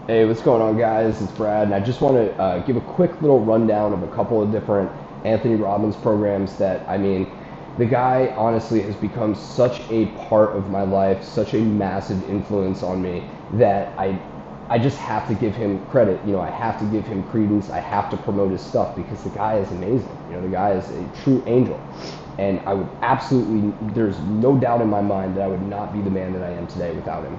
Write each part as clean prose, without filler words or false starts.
Hey, what's going on, guys? It's Brad, and I just want to give a quick little rundown of a couple of different Anthony Robbins programs that, the guy honestly has become such a part of my life, such a massive influence on me that I just have to give him credit. I have to give him credence. I have to promote his stuff because the guy is amazing. The guy is a true angel. And I would absolutely, there's no doubt in my mind that I would not be the man that I am today without him.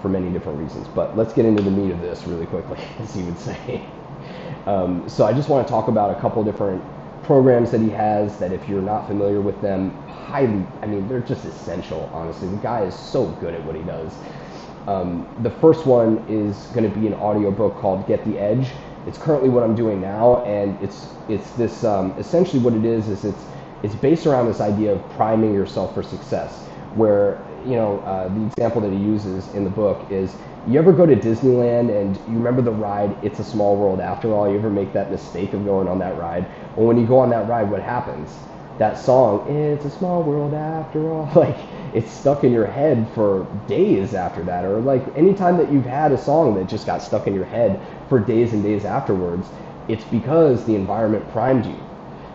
For many different reasons. But let's get into the meat of this really quickly, as you would say. So I just want to talk about a couple different programs that he has that if you're not familiar with them, they're just essential, honestly. The guy is so good at what he does. The first one is going to be an audiobook called Get the Edge. It's currently what I'm doing now, and it's this, essentially what it is it's based around this idea of priming yourself for success, where the example that he uses in the book is, you ever go to Disneyland and you remember the ride It's a Small World After All? You ever make that mistake of going on that ride? Well, when you go on that ride, what happens? That song, It's a Small World After All, like, it's stuck in your head for days after that. Or like anytime that you've had a song that just got stuck in your head for days and days afterwards, it's because the environment primed you.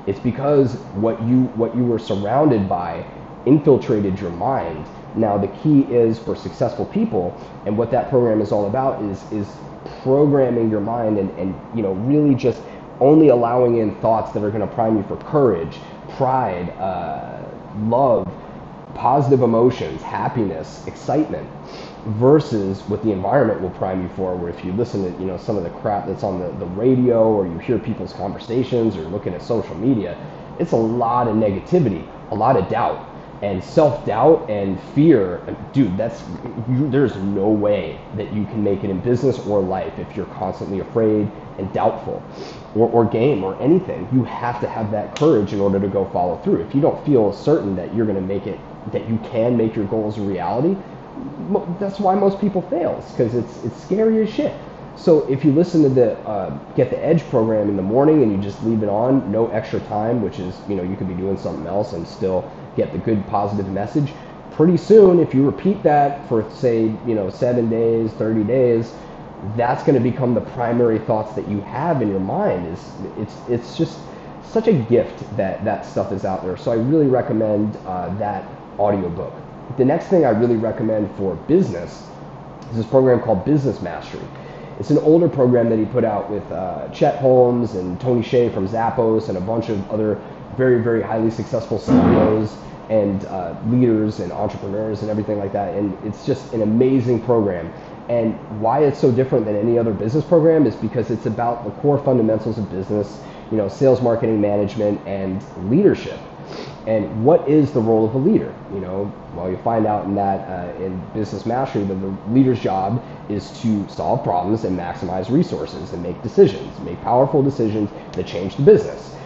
It's because what you were surrounded by infiltrated your mind. Now, the key is for successful people, and what that program is all about is programming your mind and really just only allowing in thoughts that are going to prime you for courage, pride, love, positive emotions, happiness, excitement, versus what the environment will prime you for, where if you listen to some of the crap that's on the radio, or you hear people's conversations, or looking at social media, it's a lot of negativity, a lot of doubt. And self-doubt and fear, dude, there's no way that you can make it in business or life if you're constantly afraid and doubtful, or game or anything. You have to have that courage in order to go follow through. If you don't feel certain that you're going to make it, that you can make your goals a reality, that's why most people fail, because it's scary as shit. So if you listen to the Get the Edge program in the morning and you just leave it on, no extra time, which is, you could be doing something else and still get the good positive message, pretty soon, if you repeat that for, say, 7 days, 30 days, that's going to become the primary thoughts that you have in your mind. It's just such a gift that stuff is out there. So I really recommend that audiobook. The next thing I really recommend for business is this program called Business Mastery. It's an older program that he put out with Chet Holmes and Tony Hsieh from Zappos and a bunch of other very, very highly successful CEOs and leaders and entrepreneurs and everything like that. And it's just an amazing program. And why it's so different than any other business program is because it's about the core fundamentals of business, sales, marketing, management, and leadership. And what is the role of a leader? Well, you find out in that in Business Mastery that the leader's job is to solve problems and maximize resources and make decisions, make powerful decisions that change the business.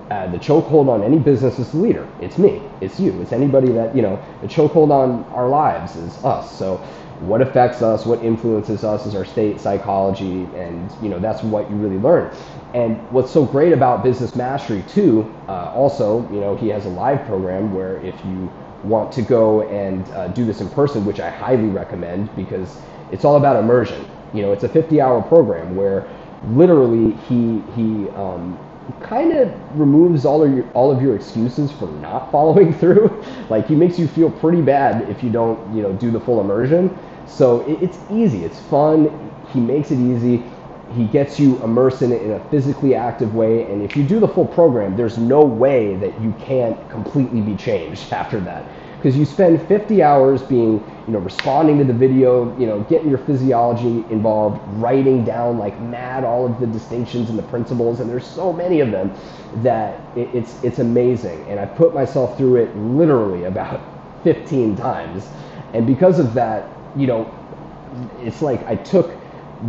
The chokehold on any business is the leader. It's me. It's you. It's anybody that, the chokehold on our lives is us. So what affects us, what influences us is our state psychology, and that's what you really learn. And what's so great about Business Mastery too, also, he has a live program where if you want to go and do this in person, which I highly recommend, because it's all about immersion. It's a 50-hour program where literally he kind of removes all of your excuses for not following through. Like, he makes you feel pretty bad if you don't do the full immersion. So it's easy, it's fun. He makes it easy. He gets you immersed in it in a physically active way, and if you do the full program, there's no way that you can't completely be changed after that, because you spend 50 hours being, responding to the video, getting your physiology involved, writing down like mad all of the distinctions and the principles, and there's so many of them that it's amazing. And I put myself through it literally about 15 times, and because of that, it's like I took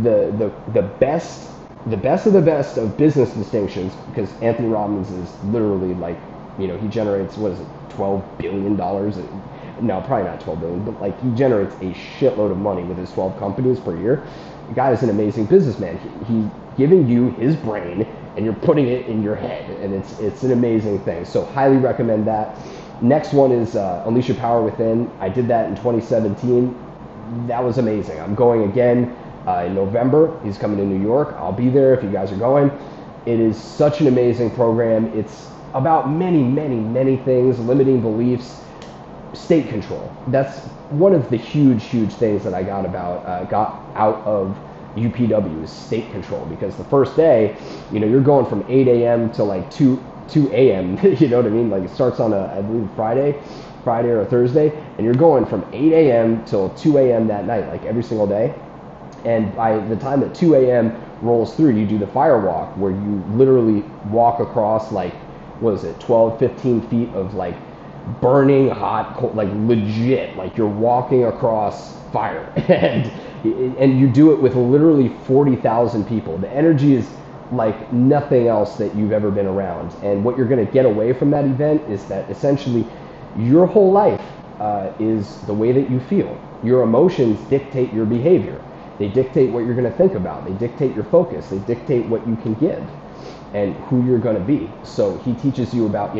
the best of the best of business distinctions, because Anthony Robbins is literally like, he generates, what is it, $12 billion? No, probably not 12 billion, but like, he generates a shitload of money with his 12 companies per year. The guy is an amazing businessman. He's giving you his brain and you're putting it in your head, and it's an amazing thing. So highly recommend that. Next one is Unleash Your Power Within. I did that in 2017. That was amazing. I'm going again in November. He's coming to New York. I'll be there if you guys are going. It is such an amazing program. It's about many, many, many things, limiting beliefs, state control. That's one of the huge, huge things that I got out of UPW is state control, because the first day, you're going from 8 a.m. to like 2 a.m. You know what I mean? Like it starts on I believe Friday or a Thursday, and you're going from 8 a.m. till 2 a.m. that night, like every single day. And by the time that 2 a.m. rolls through, you do the fire walk, where you literally walk across like, 12, 15 feet of like burning hot cold, like legit, like you're walking across fire. and you do it with literally 40,000 people. The energy is like nothing else that you've ever been around. And what you're going to get away from that event is that essentially your whole life is the way that you feel. Your emotions dictate your behavior. They dictate what you're going to think about. They dictate your focus. They dictate what you can give and who you're going to be. So he teaches you about,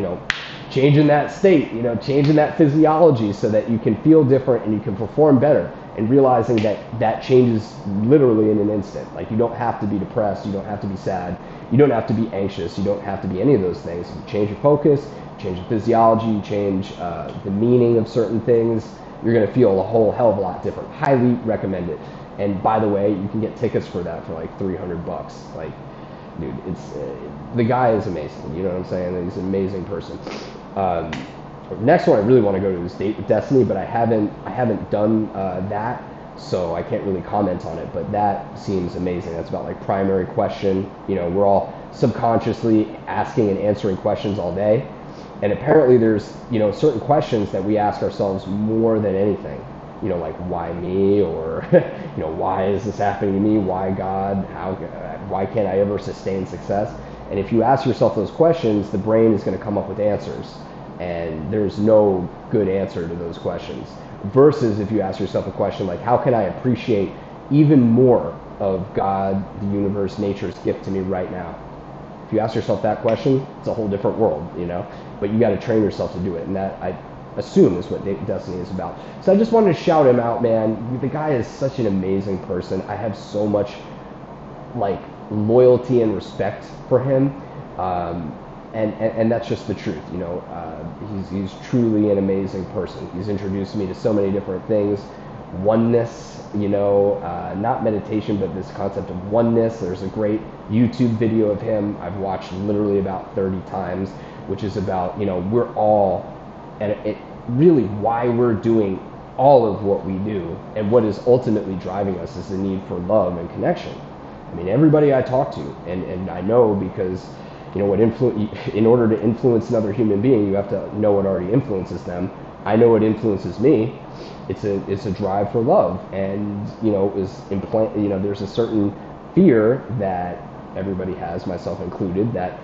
changing that state, changing that physiology so that you can feel different and you can perform better, and realizing that changes literally in an instant. Like you don't have to be depressed. You don't have to be sad. You don't have to be anxious. You don't have to be any of those things. You change your focus, change your physiology, you change the meaning of certain things. You're going to feel a whole hell of a lot different. Highly recommend it. And by the way, you can get tickets for that for like $300. Like, dude, it's the guy is amazing. You know what I'm saying? He's an amazing person. Next one I really want to go to is Date with Destiny, but I haven't done that, so I can't really comment on it. But that seems amazing. That's about like primary question. We're all subconsciously asking and answering questions all day, and apparently there's certain questions that we ask ourselves more than anything. Like why me, or why is this happening to me? Why God? Why can't I ever sustain success? And if you ask yourself those questions, the brain is going to come up with answers, and there's no good answer to those questions. Versus if you ask yourself a question like, how can I appreciate even more of God, the universe, nature's gift to me right now? If you ask yourself that question, it's a whole different world, but you got to train yourself to do it. And that, I assume, is what Date with Destiny is about. So I just wanted to shout him out, man. The guy is such an amazing person. I have so much like loyalty and respect for him, and that's just the truth. He's truly an amazing person. He's introduced me to so many different things. Oneness, not meditation, but this concept of oneness. There's a great YouTube video of him I've watched literally about 30 times, which is about, we're all, and it really why we're doing all of what we do, and what is ultimately driving us is the need for love and connection. I mean, everybody I talk to, and I know, because in order to influence another human being, you have to know what already influences them. I know what influences me. It's a drive for love, and there's a certain fear that everybody has, myself included, that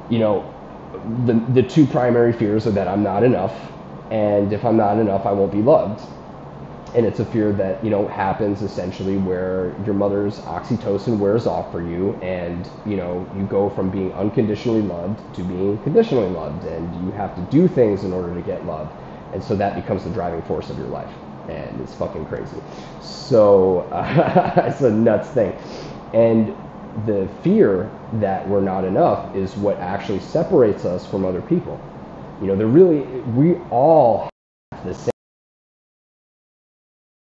the two primary fears are that I'm not enough, and if I'm not enough, I won't be loved. And it's a fear that happens essentially where your mother's oxytocin wears off for you, and you go from being unconditionally loved to being conditionally loved, and you have to do things in order to get love, and so that becomes the driving force of your life, and it's fucking crazy. So it's a nuts thing, and the fear that we're not enough is what actually separates us from other people. We all have the same